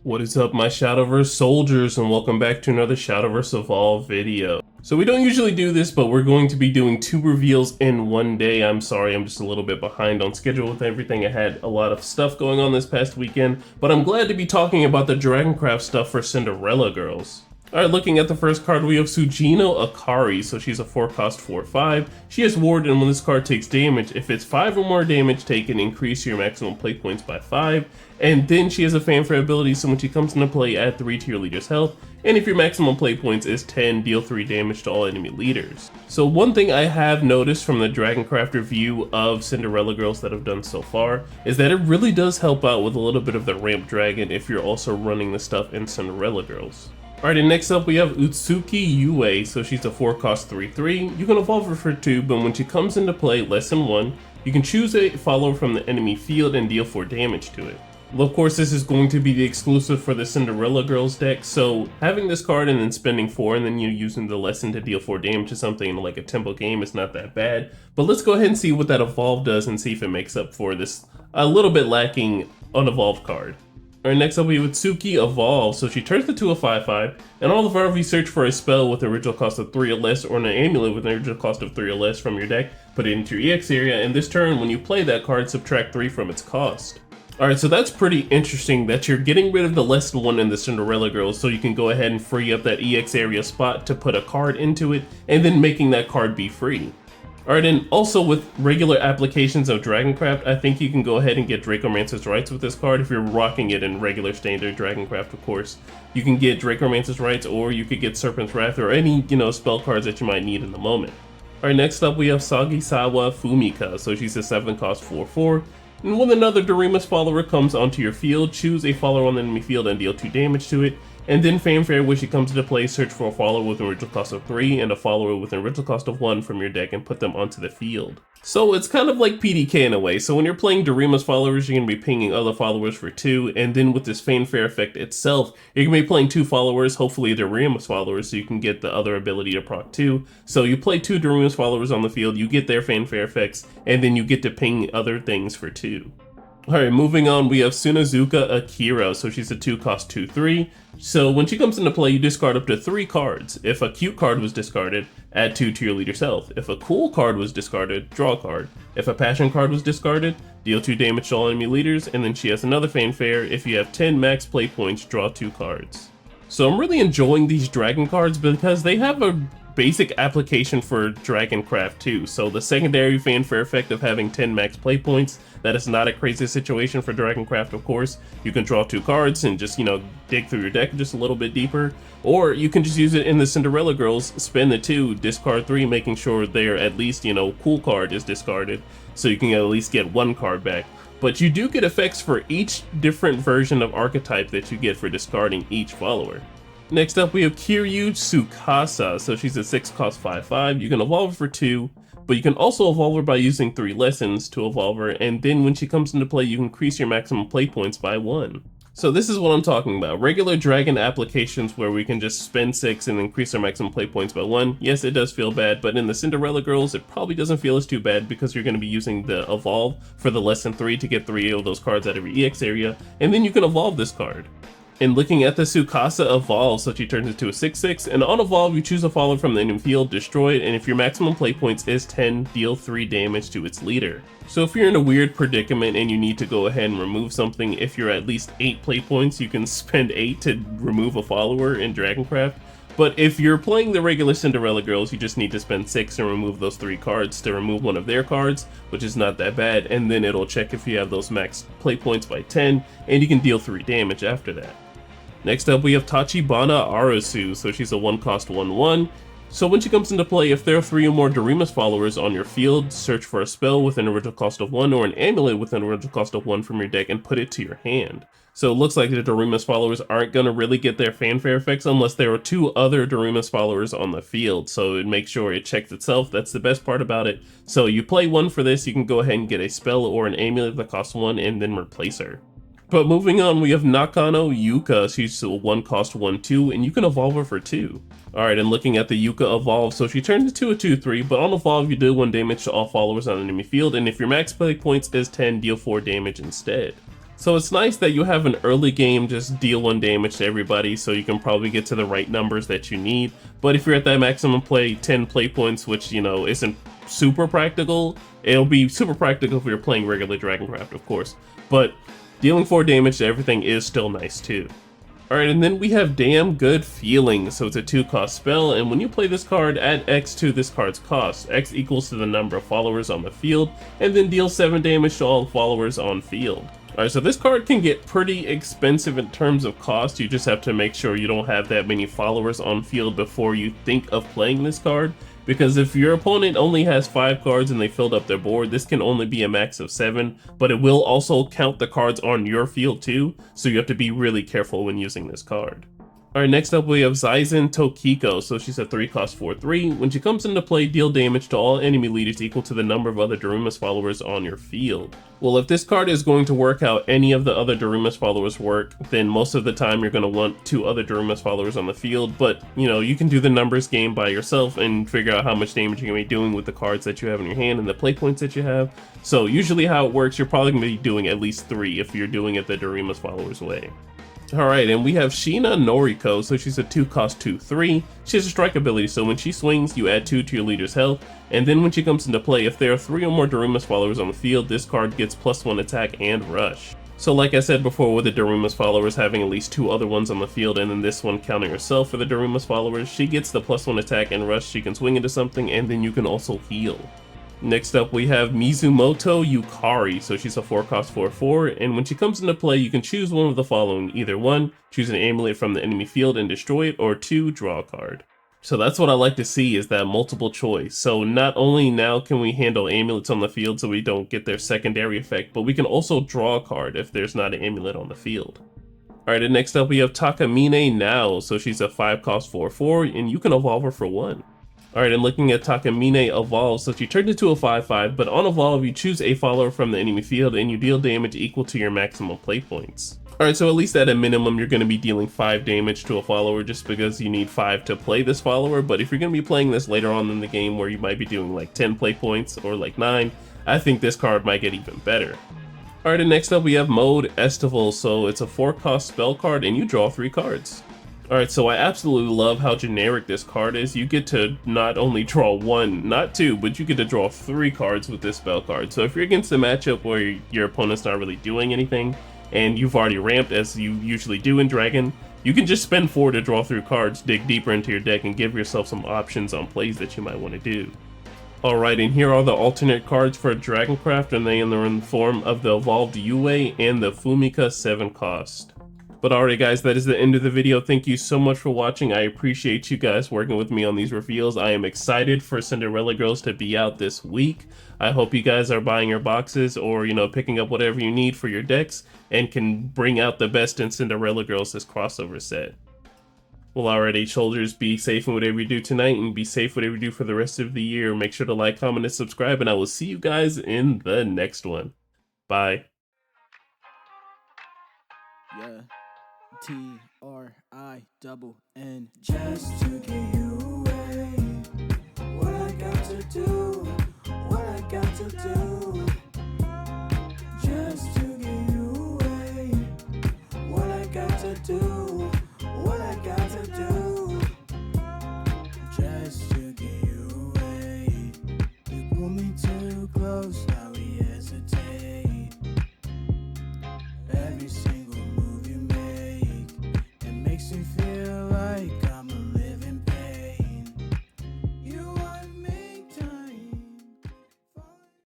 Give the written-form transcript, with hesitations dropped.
What is up, my Shadowverse soldiers, and welcome back to another Shadowverse Evolve video. So we don't usually do this, but we're going to be doing 2 reveals in one day. I'm sorry, I'm just a little bit behind on schedule with everything. I had a lot of stuff going on this past weekend, but I'm glad to be talking about the Dragoncraft stuff for Cinderella girls. Alright, looking at the first card, we have Sujino Akari. So she's a 4-cost 4/5. She has Ward, and when this card takes damage, if it's 5 or more damage taken, increase your maximum play points by 5. And then she has a fanfare ability, so when she comes into play, add 3 to your leader's health. And if your maximum play points is 10, deal 3 damage to all enemy leaders. So one thing I have noticed from the Dragoncraft review of Cinderella girls that I've done so far is that it really does help out with a little bit of the ramp dragon if you're also running the stuff in Cinderella girls. Alright, and next up we have Utsuki Yue. So she's a 4-cost 3/3. You can evolve her for 2, but when she comes into play less than 1, you can choose a follower from the enemy field and deal 4 damage to it. Well, of course, this is going to be the exclusive for the Cinderella girls deck, so having this card and then spending 4 and then you using the lesson to deal 4 damage to something like a tempo game is not that bad. But let's go ahead and see what that evolve does and see if it makes up for this a little bit lacking unevolved card. Alright, next up we have Utsuki Evolve. So she turns into a 5/5, and all of our we search for a spell with an original cost of 3 or less, or an amulet with an original cost of 3 or less from your deck, put it into your EX area, and this turn when you play that card, subtract 3 from its cost. Alright, so that's pretty interesting that you're getting rid of the less than 1 in the Cinderella girls, so you can go ahead and free up that EX area spot to put a card into it, and then making that card be free. Alright, and also with regular applications of Dragoncraft, I think you can go ahead and get Dragomancer's Rights with this card if you're rocking it in regular standard Dragoncraft, of course. You can get Dragomancer's Rights, or you could get Serpent's Wrath, or any, spell cards that you might need in the moment. Alright, next up we have Sagisawa Fumika. So she's a 7-cost 4/4. And when another Dorima's follower comes onto your field, choose a follower on the enemy field and deal 2 damage to it. And then fanfare, when she comes into play, search for a follower with an original cost of 3 and a follower with an original cost of 1 from your deck and put them onto the field. So it's kind of like PDK in a way. So when you're playing Dorima's followers, you're going to be pinging other followers for 2, and then with this fanfare effect itself, you're going to be playing 2 followers, hopefully Dorima's followers, so you can get the other ability to proc 2. So you play 2 Dorima's followers on the field, you get their fanfare effects, and then you get to ping other things for 2. Alright, moving on, we have Sunazuka Akira. So she's a 2-cost 2/3. So when she comes into play, you discard up to 3 cards. If a cute card was discarded, add 2 to your leader's health. If a cool card was discarded, draw a card. If a passion card was discarded, deal 2 damage to all enemy leaders. And then she has another fanfare. If you have 10 max play points, draw 2 cards. So I'm really enjoying these dragon cards because they have a basic application for Dragoncraft too. So the secondary fanfare effect of having 10 max play points, that is not a crazy situation for Dragoncraft, of course. You can draw 2 cards and just, dig through your deck just a little bit deeper. Or you can just use it in the Cinderella girls, spend the 2, discard 3, making sure they're at least, cool card is discarded. So you can at least get 1 card back. But you do get effects for each different version of archetype that you get for discarding each follower. Next up we have Kiryu Tsukasa. So she's a 6-cost 5/5. You can evolve her for 2, but you can also evolve her by using 3 lessons to evolve her, and then when she comes into play you increase your maximum play points by 1. So this is what I'm talking about. Regular dragon applications where we can just spend 6 and increase our maximum play points by 1. Yes, it does feel bad, but in the Cinderella girls it probably doesn't feel as too bad because you're going to be using the evolve for the lesson 3 to get 3 of those cards out of your EX area, and then you can evolve this card. And looking at the Tsukasa Evolve, so she turns into a 6/6, and on evolve you choose a follower from the enemy field, destroy it, and if your maximum play points is 10, deal 3 damage to its leader. So if you're in a weird predicament and you need to go ahead and remove something, if you're at least 8 play points, you can spend 8 to remove a follower in Dragoncraft. But if you're playing the regular Cinderella girls, you just need to spend 6 and remove those 3 cards to remove one of their cards, which is not that bad, and then it'll check if you have those max play points by 10, and you can deal 3 damage after that. Next up we have Tachibana Arasu. So she's a 1-cost 1/1. So when she comes into play, if there are 3 or more Dorima's followers on your field, search for a spell with an original cost of 1 or an amulet with an original cost of 1 from your deck and put it to your hand. So it looks like the Dorima's followers aren't going to really get their fanfare effects unless there are 2 other Dorima's followers on the field. So it makes sure it checks itself. That's the best part about it. So you play 1 for this, you can go ahead and get a spell or an amulet that costs 1 and then replace her. But moving on, we have Nakano Yuka. She's a 1-cost 1/2, and you can evolve her for 2. Alright, and looking at the Yuka evolve, so she turns into a 2/3, but on evolve you deal 1 damage to all followers on the enemy field, and if your max play points is 10, deal 4 damage instead. So it's nice that you have an early game just deal 1 damage to everybody, so you can probably get to the right numbers that you need. But if you're at that maximum 10 play points, which, you know, isn't super practical, it'll be super practical if you're playing regular Dragoncraft, of course. But dealing 4 damage to everything is still nice too. Alright, and then we have Damn Good Feeling. So it's a 2-cost spell, and when you play this card, add X to this card's cost. X equals to the number of followers on the field, and then deal 7 damage to all followers on field. Alright, so this card can get pretty expensive in terms of cost. You just have to make sure you don't have that many followers on field before you think of playing this card. Because if your opponent only has 5 cards and they filled up their board, this can only be a max of 7, but it will also count the cards on your field too, so you have to be really careful when using this card. Alright, next up we have Zaizen Tokiko. So she's a 3-cost 4/3. When she comes into play, deal damage to all enemy leaders equal to the number of other Daruma's followers on your field. Well, if this card is going to work out any of the other Daruma's followers work, then most of the time you're going to want 2 other Daruma's followers on the field, but, you know, you can do the numbers game by yourself and figure out how much damage you're going to be doing with the cards that you have in your hand and the play points that you have. So usually how it works, you're probably going to be doing at least 3 if you're doing it the Daruma's followers way. Alright, and we have Shina Noriko. So she's a 2-cost 2/3. She has a strike ability, so when she swings, you add 2 to your leader's health, and then when she comes into play, if there are 3 or more Daruma's followers on the field, this card gets +1 attack and rush. So like I said before, with the Daruma's followers having at least 2 other ones on the field, and then this one counting herself for the Daruma's followers, she gets the +1 attack and rush. She can swing into something, and then you can also heal. Next up we have Mizumoto Yukari. So she's a 4-cost 4/4, and when she comes into play, you can choose one of the following. Either 1, choose an amulet from the enemy field and destroy it, or 2, draw a card. So that's what I like to see, is that multiple choice. So not only now can we handle amulets on the field so we don't get their secondary effect, but we can also draw a card if there's not an amulet on the field. Alright, and next up we have Takamine Now. So she's a 5-cost 4/4, and you can evolve her for 1. Alright, and looking at Takamine Evolve, so she turns into a 5/5, but on Evolve you choose a follower from the enemy field and you deal damage equal to your maximum play points. Alright, so at least at a minimum you're going to be dealing 5 damage to a follower just because you need 5 to play this follower, but if you're going to be playing this later on in the game where you might be doing like 10 play points or like 9, I think this card might get even better. Alright, and next up we have Mode Estival. So it's a 4-cost spell card and you draw 3 cards. Alright, so I absolutely love how generic this card is. You get to not only draw 1, not 2, but you get to draw 3 cards with this spell card. So if you're against a matchup where your opponent's not really doing anything, and you've already ramped as you usually do in Dragon, you can just spend 4 to draw 3 cards, dig deeper into your deck, and give yourself some options on plays that you might want to do. Alright, and here are the alternate cards for Dragoncraft, and they are in the form of the Evolved Yue and the Fumika 7-cost. But alright guys, that is the end of the video. Thank you so much for watching. I appreciate you guys working with me on these reveals. I am excited for Cinderella Girls to be out this week. I hope you guys are buying your boxes or, you know, picking up whatever you need for your decks and can bring out the best in Cinderella Girls this crossover set. Well, alright, soldiers, be safe in whatever you do tonight and be safe whatever you do for the rest of the year. Make sure to like, comment, and subscribe, and I will see you guys in the next one. Bye. Yeah. TRINN just to get you